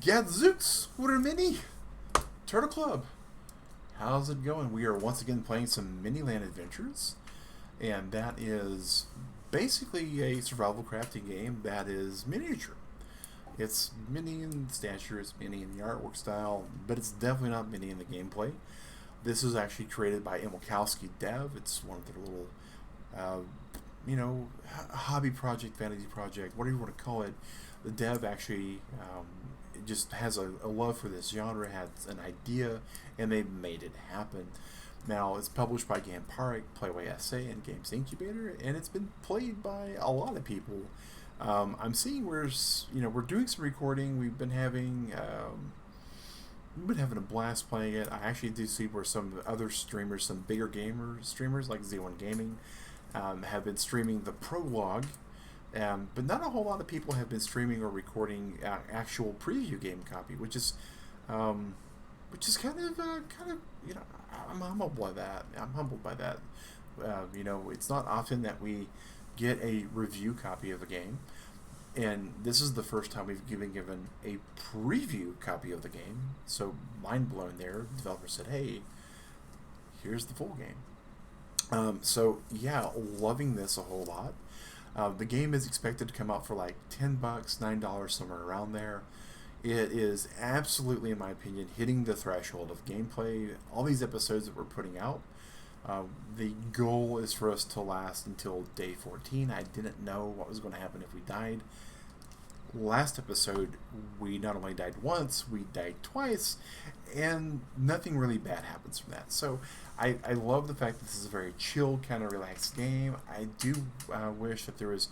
Gadzooks, what are mini? Turtle Club. How's it going? We are once again playing some Miniland Adventures, and that is basically a survival crafting game that is miniature. It's mini in stature, it's mini in the artwork style, but it's definitely not mini in the gameplay. This is actually created by Imilkowski Dev. It's one of their little, hobby project, vanity project, whatever you want to call it. The dev actually just has a love for this genre, has an idea, and they made it happen. Now, it's published by Gameparic, PlayWay S.A, and Games Incubator, and it's been played by a lot of people. I'm seeing we're doing some recording. We've been having a blast playing it. I actually do see where some other streamers, some bigger streamers like Z1 Gaming, have been streaming the Prologue. But not a whole lot of people have been streaming or recording actual preview game copy, which is kind of I'm humbled by that. It's not often that we get a review copy of a game, and this is the first time we've been given a preview copy of the game. So mind blown there. The developer said, "Hey, here's the full game." So yeah, loving this a whole lot. The game is expected to come out for like $10, $9, somewhere around there. It is absolutely, in my opinion, hitting the threshold of gameplay. All these episodes that we're putting out, the goal is for us to last until day 14. I didn't know what was going to happen if we died. Last episode, we not only died once, we died twice, and nothing really bad happens from that. So I love the fact that this is a very chill, kind of relaxed game. I do wish that there was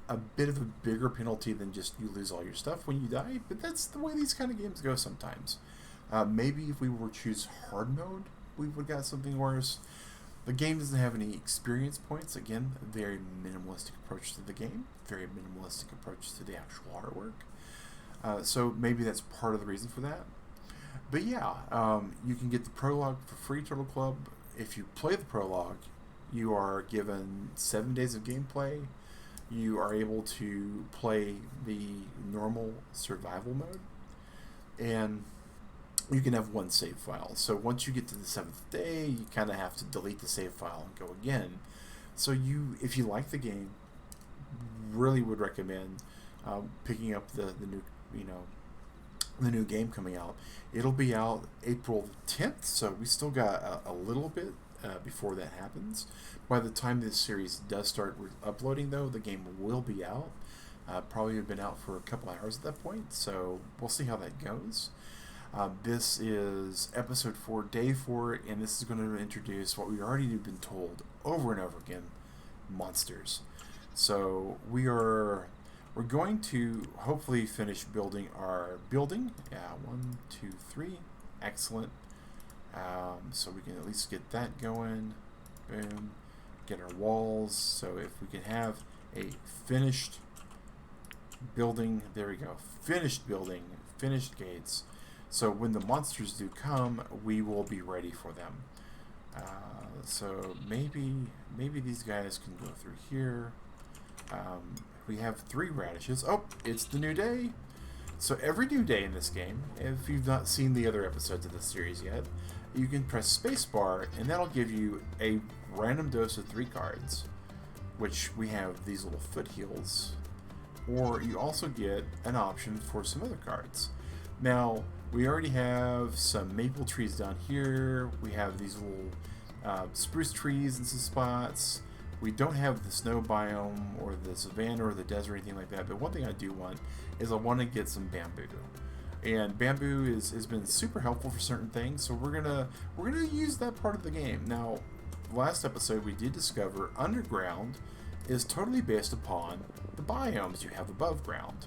a bit of a bigger penalty than just you lose all your stuff when you die, but that's the way these kind of games go sometimes. Maybe if we were to choose hard mode, we would have got something worse. The game doesn't have any experience points. Again, a very minimalistic approach to the game, very minimalistic approach to the actual artwork. So maybe that's part of the reason for that. But yeah, you can get the Prologue for free, Turtle Club. If you play the Prologue, you are given 7 days of gameplay. You are able to play the normal survival mode, and you can have one save file. So once you get to the 7th day, you kind of have to delete the save file and go again. So if you like the game, really would recommend picking up the new game coming out. It'll be out April 10th, so we still got a little bit before that happens. By the time this series does start uploading, though, the game will be out. Probably have been out for a couple hours at that point, so we'll see how that goes. This is episode 4, day 4, and this is going to introduce what we already have been told over and over again: monsters. So we're going to hopefully finish building our building. Yeah, 1, 2, 3, excellent. So we can at least get that going. Boom. Get our walls. So if we can have a finished building, there we go. Finished building, finished gates. So when the monsters do come, we will be ready for them. So maybe these guys can go through here. We have 3 radishes. Oh, it's the new day. So every new day in this game, if you've not seen the other episodes of this series yet, you can press spacebar, and that'll give you a random dose of 3 cards, which we have these little foothills. Or you also get an option for some other cards. Now, we already have some maple trees down here. We have these little spruce trees in some spots. We don't have the snow biome or the savanna or the desert or anything like that, but one thing I do want is I want to get some bamboo. And bamboo has been super helpful for certain things, so we're gonna use that part of the game. Now, last episode we did discover underground is totally based upon the biomes you have above ground.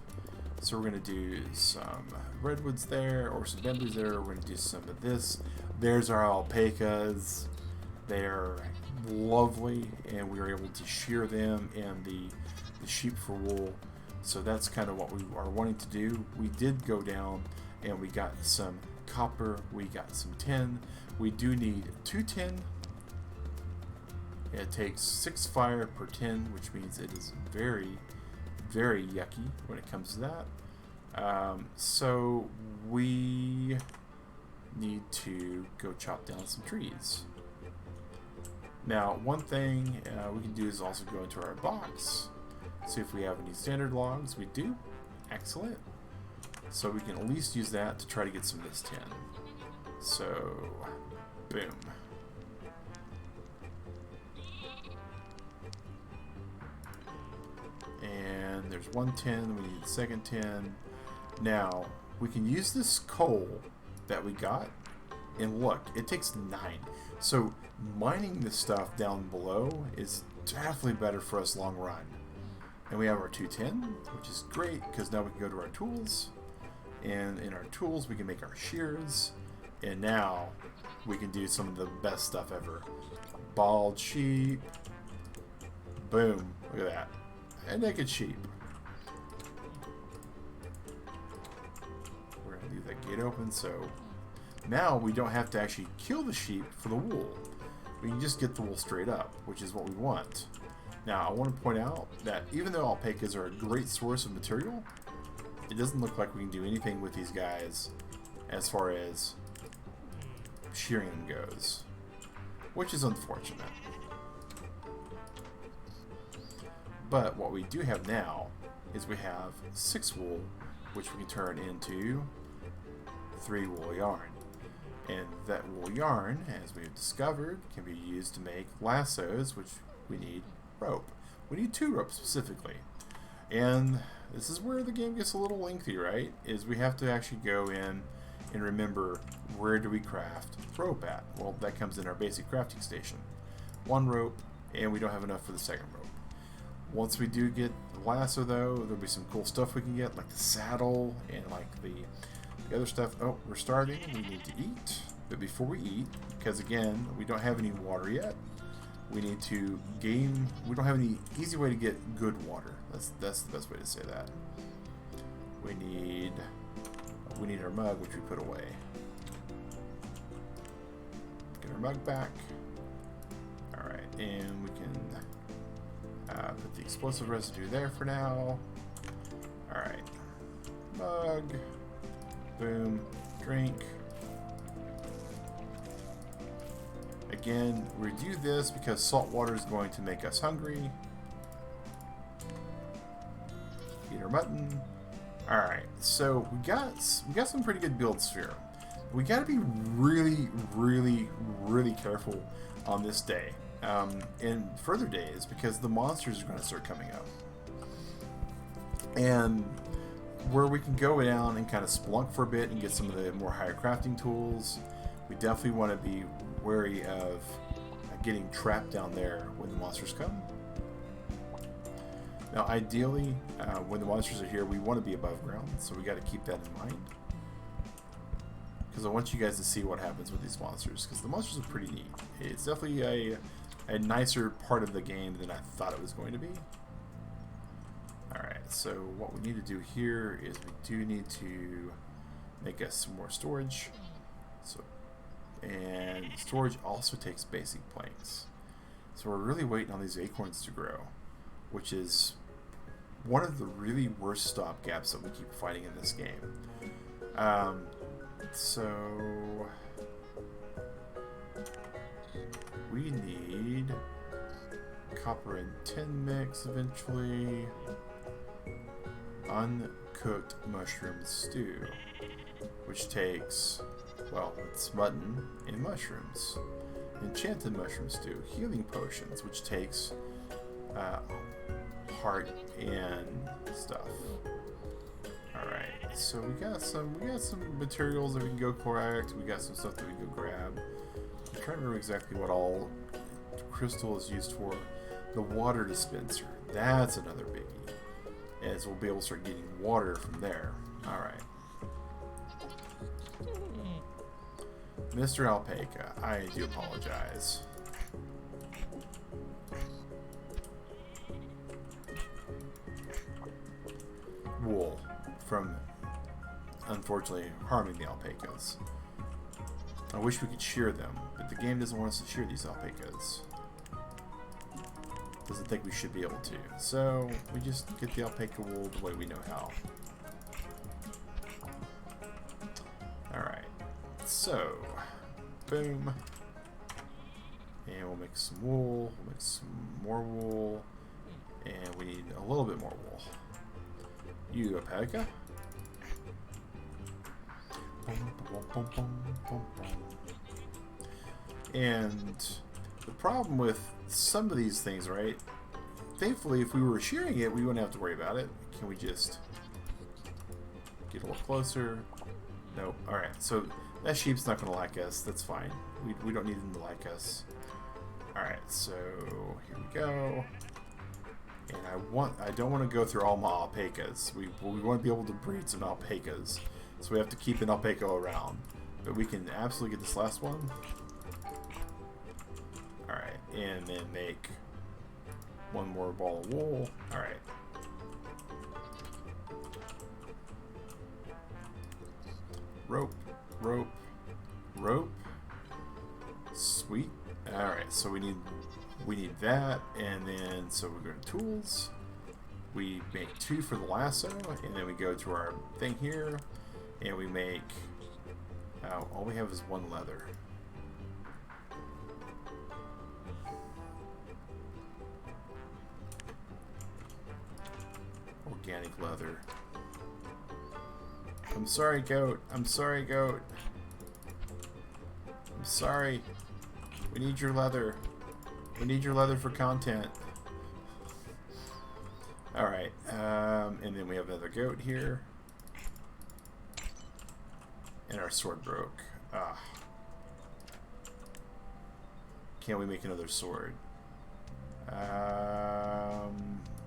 So we're gonna do some redwoods there, or some bamboos there. We're gonna do some of this. There's our alpacas. They're lovely, and we were able to shear them and the sheep for wool. So that's kind of what we are wanting to do. We did go down and we got some copper, we got some tin. We do need 2 tin. It takes 6 fire per tin, which means it is very, very yucky when it comes to that. So we need to go chop down some trees. Now, one thing we can do is also go into our box, see if we have any standard logs. We do. Excellent. So we can at least use that to try to get some of this tin. So, boom. And there's one tin, we need the second tin. Now, we can use this coal that we got, and look, it takes 9. So, mining this stuff down below is definitely better for us long run. And we have our 2 tin, which is great, because now we can go to our tools. And in our tools, we can make our shears. And now, we can do some of the best stuff ever. Bald sheep. Boom. Look at that. A naked sheep. We're going to leave that gate open, so now we don't have to actually kill the sheep for the wool. We can just get the wool straight up, which is what we want. Now, I want to point out that even though alpacas are a great source of material, it doesn't look like we can do anything with these guys as far as shearing them goes, which is unfortunate. But what we do have now is we have 6 wool, which we can turn into 3 wool yarn. And that wool yarn, as we've discovered, can be used to make lassos, which we need rope. We need 2 ropes specifically. And this is where the game gets a little lengthy, right? Is we have to actually go in and remember, where do we craft rope at? Well, that comes in our basic crafting station. 1 rope, and we don't have enough for the second rope. Once we do get the lasso, though, there'll be some cool stuff we can get, like the saddle and like the other stuff. Oh, we're starving. We need to eat. But before we eat, because again, we don't have any water yet, we need to gain. We don't have any easy way to get good water. That's the best way to say that. We need our mug, which we put away. Get our mug back. All right, and we can put the explosive residue there for now. All right, mug. Boom. Drink. Again, we do this because salt water is going to make us hungry. Eat our mutton. Alright, so we got some pretty good builds here. We got to be really, really, really careful on this day. And further days, because the monsters are going to start coming up. And where we can go down and kind of splunk for a bit and get some of the more higher crafting tools, we definitely want to be wary of getting trapped down there when the monsters come. Now, ideally, when the monsters are here, we want to be above ground, so we got to keep that in mind. Because I want you guys to see what happens with these monsters, because the monsters are pretty neat. It's definitely a nicer part of the game than I thought it was going to be. Alright, so what we need to do here is we do need to make us some more storage. And storage also takes basic planks. So we're really waiting on these acorns to grow, which is one of the really worst stop gaps that we keep fighting in this game. So we need copper and tin mix eventually. Uncooked mushroom stew, which takes, well, it's mutton and mushrooms. Enchanted mushroom stew. Healing potions, which takes heart and stuff. Alright, so we got some materials that we can go collect. We got some stuff that we can go grab. I'm trying to remember exactly what all crystal is used for. The water dispenser. That's another biggie. As we'll be able to start getting water from there. Alright. Mr. Alpaca, I do apologize. Wool from, unfortunately, harming the alpacas. I wish we could shear them, but the game doesn't want us to shear these alpacas. Doesn't think we should be able to. So we just get the alpaca wool the way we know how. So, boom. And we'll make some wool. We'll make some more wool. And we need a little bit more wool. You, alpaca. And the problem with some of these things, right? Thankfully, if we were shearing it, we wouldn't have to worry about it. Can we just get a little closer? Nope. Alright, so that sheep's not going to like us. That's fine. We don't need them to like us. Alright, so here we go. And I don't want to go through all my alpacas. We want to be able to breed some alpacas. So we have to keep an alpaca around. But we can absolutely get this last one. Alright, and then make one more ball of wool. Alright. Rope, rope, rope. Sweet. Alright, so we need that, and then so we go to tools. We make 2 for the lasso, and then we go to our thing here, and we make all we have is 1 leather. Organic leather. I'm sorry, goat. I'm sorry, goat. I'm sorry. We need your leather. We need your leather for content. Alright, and then we have another goat here. And our sword broke. Ah. Can we make another sword?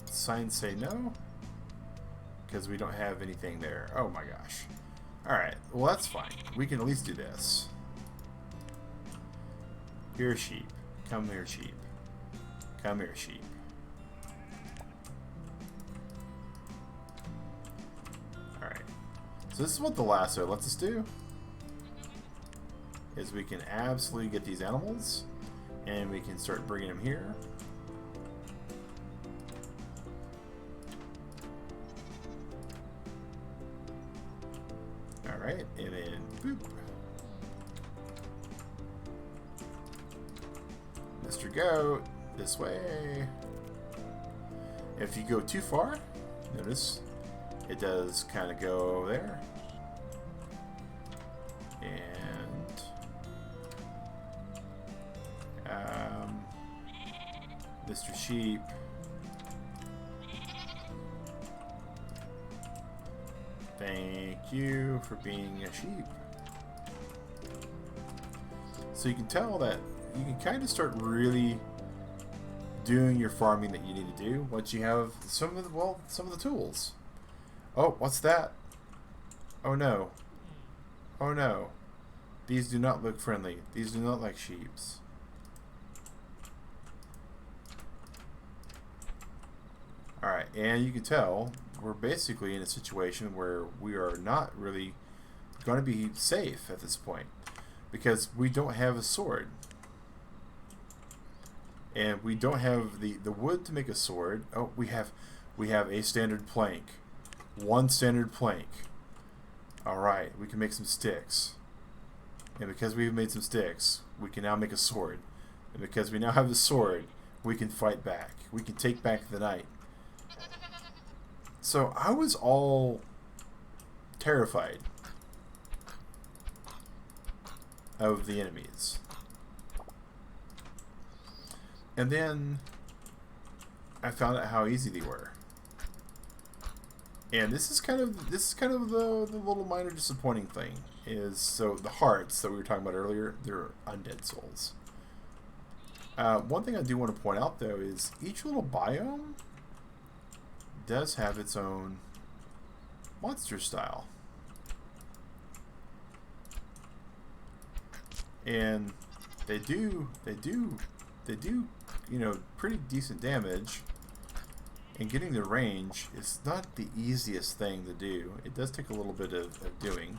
Signs say no. Because we don't have anything there. Oh my gosh. Alright, well that's fine. We can at least do this. Here, sheep. Come here, sheep. Come here, sheep. Alright. So this is what the lasso lets us do. Is we can absolutely get these animals. And we can start bringing them here. Alright, and then boop. Mr. Goat, this way. If you go too far, notice it does kind of go there. And Mr. Sheep. Thank you for being a sheep. So you can tell that you can kind of start really doing your farming that you need to do once you have some of the tools. Oh, what's that? Oh no. Oh no. These do not look friendly. These do not like sheeps. Alright, and you can tell we're basically in a situation where we are not really going to be safe at this point because we don't have a sword. And we don't have the wood to make a sword. Oh, we have a standard plank. 1 standard plank. Alright, we can make some sticks. And because we've made some sticks, we can now make a sword. And because we now have the sword, we can fight back. We can take back the night. So I was all terrified of the enemies. And then I found out how easy they were. And this is kind of the little minor disappointing thing is so the hearts that we were talking about earlier, they're undead souls. One thing I do want to point out though is each little biome does have its own monster style. And they do, you know, pretty decent damage. And getting the range is not the easiest thing to do. It does take a little bit of doing.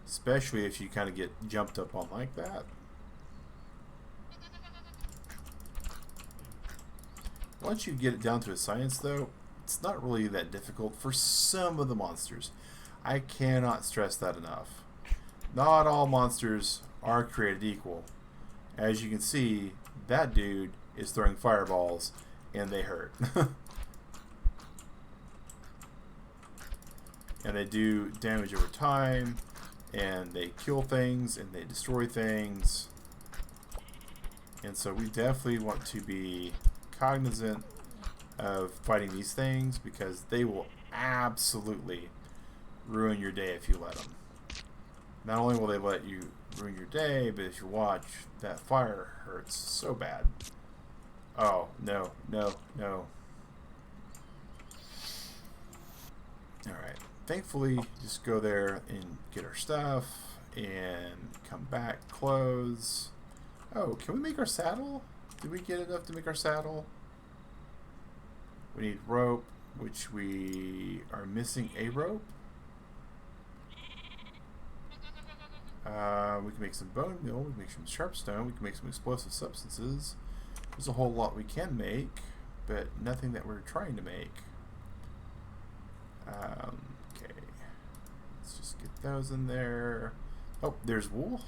Especially if you kind of get jumped up on like that. Once you get it down to a science though, it's not really that difficult for some of the monsters. I cannot stress that enough. Not all monsters are created equal. As you can see, that dude is throwing fireballs, and they hurt. And they do damage over time, and they kill things, and they destroy things. And so we definitely want to be cognizant of fighting these things, because they will absolutely ruin your day if you let them. Not only will they let you ruin your day, but if you watch, that fire hurts so bad. Oh, no, no, no. Alright. Thankfully, just go there and get our stuff and come back, close. Oh, can we make our saddle? Did we get enough to make our saddle? We need rope, which we are missing a rope. We can make some bone meal, we can make some sharpstone, we can make some explosive substances. There's a whole lot we can make, but nothing that we're trying to make. Okay, let's just get those in there. Oh, there's wool.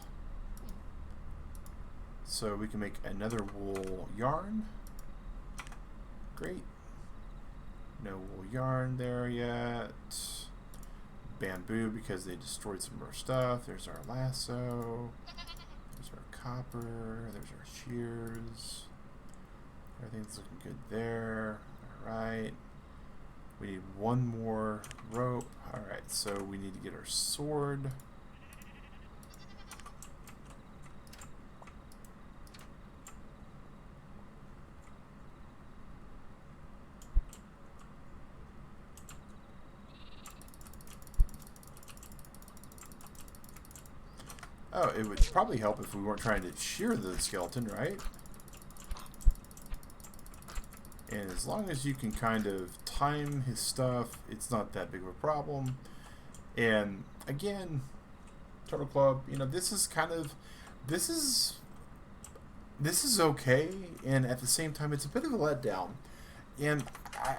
So we can make another wool yarn. Great. No wool yarn there yet. Bamboo, because they destroyed some of our stuff. There's our lasso. There's our copper. There's our shears. Everything's looking good there. Alright. We need one more rope. Alright, so we need to get our sword. Oh, it would probably help if we weren't trying to shear the skeleton, right? And as long as you can kind of time his stuff, it's not that big of a problem. And again, Turtle Club, you know, this is okay, and at the same time, it's a bit of a letdown. And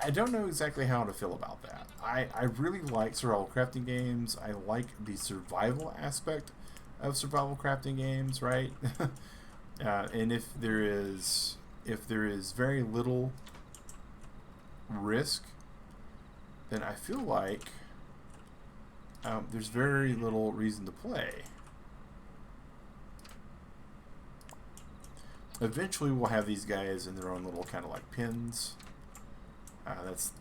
I don't know exactly how to feel about that. I really like survival crafting games. I like the survival aspect of survival crafting games, right? And if there is very little risk, then I feel like there's very little reason to play. Eventually we'll have these guys in their own little kind of like pens.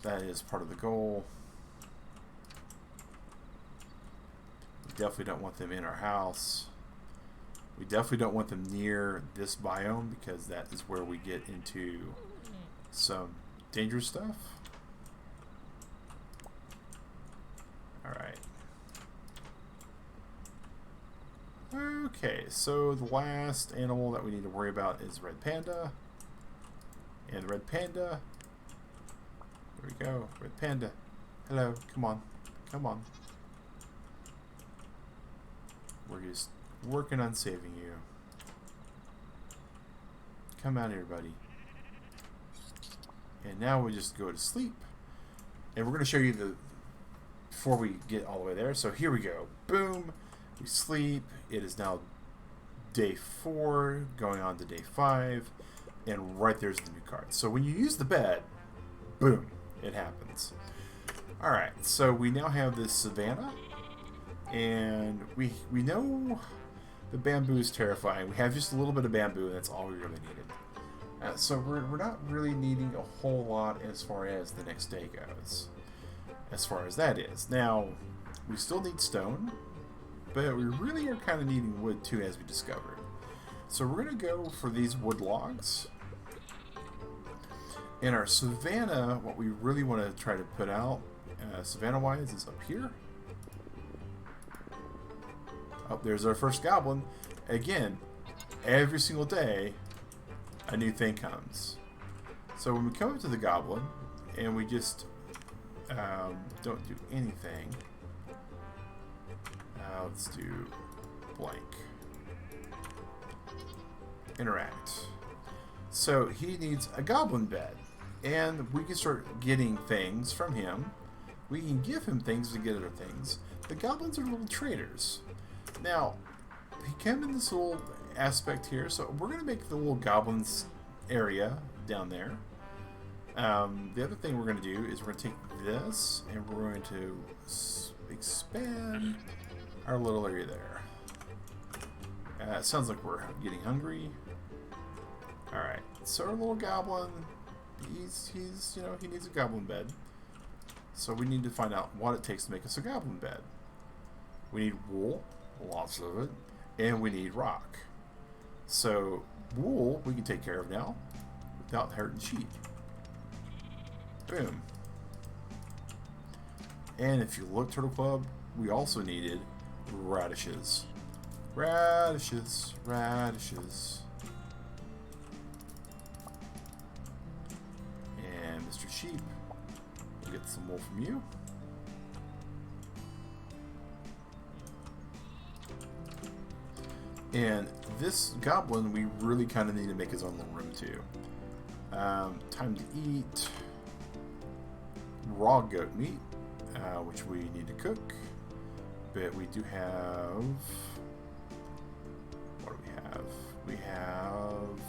That is part of the goal. We definitely don't want them in our house. We definitely don't want them near this biome, because that is where we get into some dangerous stuff. Alright. Okay, so the last animal that we need to worry about is red panda. And the red panda, there we go, red panda. Hello, come on, come on. We're just working on saving you. Come out here, buddy. And now we just go to sleep. And we're going to show you before we get all the way there. So here we go. Boom. We sleep. It is now day 4, going on to day 5. And right there's the new card. So when you use the bed, boom, it happens. Alright, so we now have this savanna. And we know the bamboo is terrifying. We have just a little bit of bamboo, and that's all we really needed. So we're not really needing a whole lot as far as the next day goes. As far as that is. Now, we still need stone, but we really are kind of needing wood too, as we discovered. So we're going to go for these wood logs. In our savanna, what we really want to try to put out, savanna-wise, is up here. Oh, there's our first goblin. Again, every single day, a new thing comes. So when we come up to the goblin, and we just don't do anything, let's do blank. Interact. So he needs a goblin bed, and we can start getting things from him. We can give him things to get other things. The goblins are little traders. Now, he came in this little aspect here, so we're going to make the little goblins area down there. The other thing we're going to do is we're going to take this and we're going to expand our little area there. It sounds like we're getting hungry. Alright, so our little goblin, he's you know, he needs a goblin bed. So we need to find out what it takes to make us a goblin bed. We need wool, lots of it, and we need rock. So wool we can take care of now without hurting sheep. Boom. And if you look, Turtle Club, we also needed radishes. Radishes, radishes. And Mr. Sheep, we'll get some wool from you. And this goblin, we really kind of need to make his own little room too. Time to eat raw goat meat, which we need to cook. But we do have... What do we have? We have...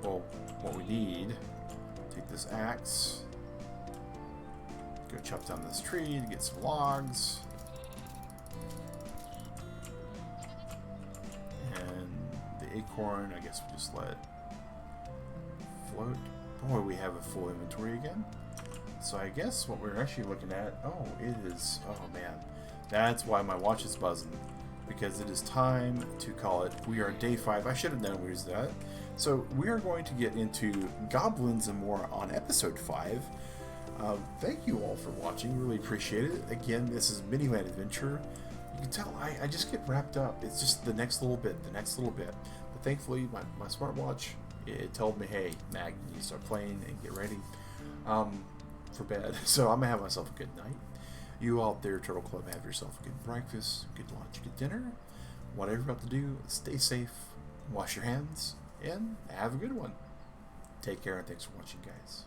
Well, what we need... Take this axe. Go chop down this tree to get some logs. And the acorn, I guess we just let float. Boy, we have a full inventory again. So I guess what we're actually looking at, oh, it is, oh man, that's why my watch is buzzing, because it is time to call it. We are day 5. I should have known we was that. So we are going to get into goblins and more on episode 5. Thank you all for watching. Really appreciate it. Again, this is Miniland Adventure. You can tell I just get wrapped up. It's just the next little bit, the next little bit. But thankfully, my smartwatch, it told me, hey, Mag, you need to start playing and get ready for bed. So I'm going to have myself a good night. You out there, Turtle Club, have yourself a good breakfast, good lunch, good dinner. Whatever you're about to do, stay safe, wash your hands, and have a good one. Take care, and thanks for watching, guys.